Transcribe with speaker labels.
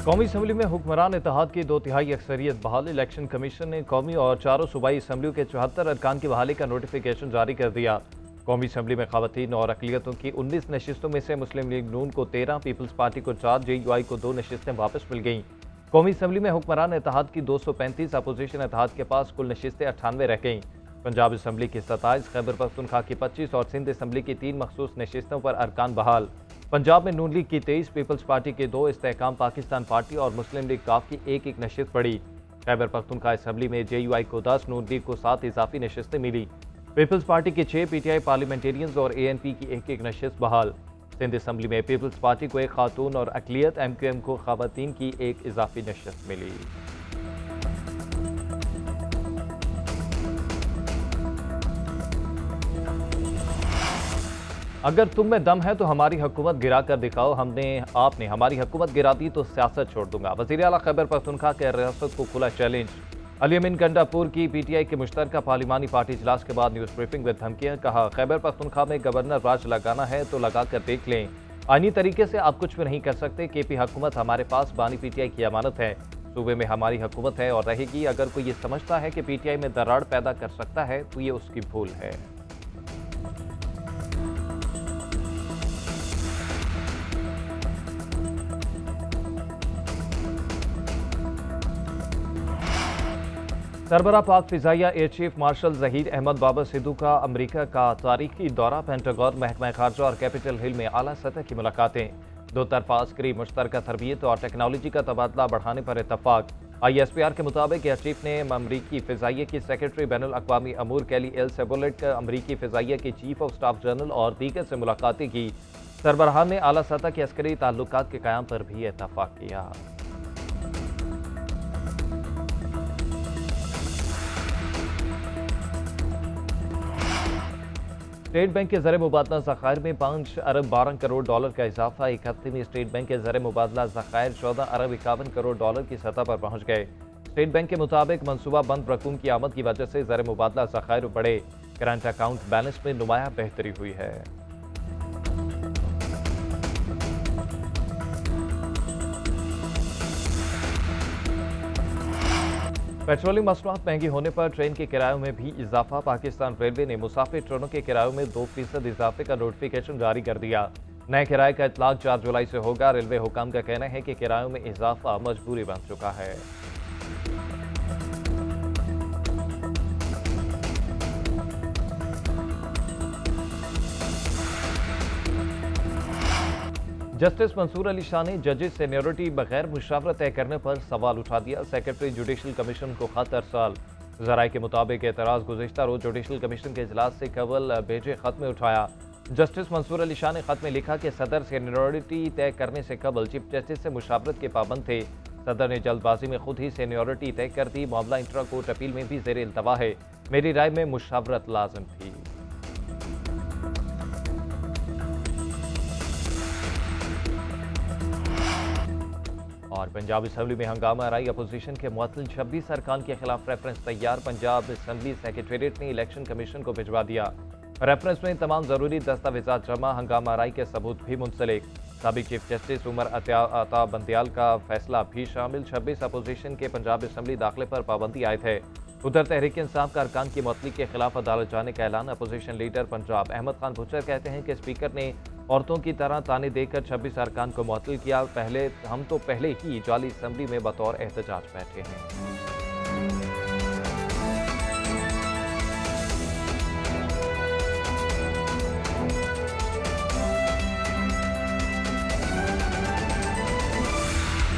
Speaker 1: कौमी असम्बली में हुक्मरान इत्तेहाद की 2/3 अक्सरियत बहाल। इलेक्शन कमीशन ने कौमी और चारों सूबाई असम्बलियों के 74 अरकान की बहाली का नोटिफिकेशन जारी कर दिया। कौमी असम्बली में खवातीन और अकलियतों की 19 नशिस्तों में से मुस्लिम लीग नून को 13, पीपल्स पार्टी को 4, JUI को 2 नशिस्तें वापस मिल गईं। कौमी असम्बली में हुक्मरान इत्तेहाद की 235, अपोजिशन इत्तेहाद के पास कुल नशिस्तें 98 रह गईं। पंजाब असम्बली की 27, खैबर पख्तूनख्वा की 25 और सिंध असम्बली की 3 मखसूस नशिस्तों पर अरकान बहाल। पंजाब में नून लीग की 23, पीपल्स पार्टी की 2, इस्तेहकाम पाकिस्तान पार्टी और मुस्लिम लीग काफ की एक नशिस्त पड़ी। खैबर पख्तूनख्वा असम्बली में JUI को 10, नून लीग को 7 इजाफी नशिस्तें मिली। पीपल्स पार्टी की 6, PTI पार्लियामेंटेरियंस और ANP की एक नशिस्त बहाल। सिंध असम्बली में पीपल्स पार्टी को 1 खातून और अकलियत MQM को खवातीन की 1 इजाफी नशिस्त मिली। अगर तुम में दम है तो हमारी हुकूमत गिरा कर दिखाओ, आपने हमारी हुकूमत गिरा दी तो सियासत छोड़ दूंगा। वज़ीर आला खैबर पख्तूनख्वा के रियासत को खुला चैलेंज। अली अमीन गंडापुर की PTI के मुश्तरका पार्लिमानी पार्टी इजलास के बाद न्यूज़ ब्रीफिंग में धमकियां। कहा, खैबर पख्तूनख्वा में गवर्नर राज लगाना है तो लगा कर देख लें। आईनी तरीके से आप कुछ भी नहीं कर सकते। KP हुकूमत हमारे पास बानी PTI की अमानत है। सूबे में हमारी हुकूमत है और रहेगी। अगर कोई ये समझता है कि PTI में दरार पैदा कर सकता है तो ये उसकी भूल है। सरबरा पाक फिजाइया air chief marshal Zaheer Ahmed Babar Sidhu का अमरीका का तारीखी दौरा। पेंटागन, महकमा खारजा और कैपिटल हिल में आला सतह की मुलाकातें। दो तरफा अस्करी मुश्तरका तरबियत और टेक्नोलॉजी का तबादला बढ़ाने पर इतफाक। ISPR के मुताबिक एयर चीफ ने अमरीकी फिजाइया की सेक्रेटरी बैनुल अक़वामी अमूर कैली एल सेबोलेट, अमरीकी फिजाइया की चीफ ऑफ स्टाफ जनरल और दीगर से मुलाकातें की। सरबराहान ने आला सतह के अस्करी ताल्लुकात के क़याम पर भी इतफाक किया। स्टेट बैंक के ज़र मुबादला ज़खायर में 5 अरब 12 करोड़ डॉलर का इजाफा। एक हफ्ते में स्टेट बैंक के ज़र मुबादला ज़खायर 14 अरब 51 करोड़ डॉलर की सतह पर पहुंच गए। स्टेट बैंक के मुताबिक मनसूबा बंद रकूम की आमद की वजह से ज़र मुबादला ज़खायर बढ़े। करंट अकाउंट बैलेंस में नुमाया बेहतरी हुई है। पेट्रोलियम मसनूआत महंगी होने पर ट्रेन के किरायों में भी इजाफा। पाकिस्तान रेलवे ने मुसाफिर ट्रेनों के किरायों में 2% इजाफे का नोटिफिकेशन जारी कर दिया। नए किराए का इतलाक 4 जुलाई से होगा। रेलवे हुकाम का कहना है कि किरायों में इजाफा मजबूरी बन चुका है। जस्टिस मंसूर अली शाह ने जजेस सीनियरिटी बगैर मुशावरत तय करने पर सवाल उठा दिया। सेक्रेटरी जुडिशल कमीशन को खत अरसाल। ज़राए के मुताबिक एतराज़ गुज़िश्ता रोज जुडिशल कमीशन के इजलास से कबल भेजे खत में उठाया। जस्टिस मंसूर अली शाह ने खत में लिखा कि सदर सीनियरिटी तय करने से कबल चीफ जस्टिस से मुशावरत के पाबंद थे। सदर ने जल्दबाजी में खुद ही सीनियरिटी तय कर दी। मामला इंट्रा कोर्ट अपील में भी ज़ेर इल्तवा है। मेरी राय में मुशावरत लाजिम थी। और पंजाब असम्बली में हंगामा राई। अपोजिशन के मुअत्तल 26 अरकान के खिलाफ रेफरेंस तैयार। पंजाब असम्बली सेक्रेटेरिएट ने इलेक्शन कमीशन को भिजवा दिया। रेफरेंस में तमाम जरूरी दस्तावेजात जमा, हंगामा राई के सबूत भी मुंसलिक। साबिक चीफ जस्टिस उमर अता बंदियाल का फैसला भी शामिल। 26 अपोजिशन के पंजाब असम्बली दाखिले पर पाबंदी आयद है। उधर तहरीक इंसाफ का अरकान की मुअत्तली के खिलाफ अदालत जाने का ऐलान। अपोजिशन लीडर पंजाब अहमद खान भुच्चर कहते हैं कि स्पीकर ने औरतों की तरह ताने देकर 26 अरकान को मुअत्तल किया। हम तो पहले ही जाली असम्बली में बतौर एहतजाज बैठे हैं।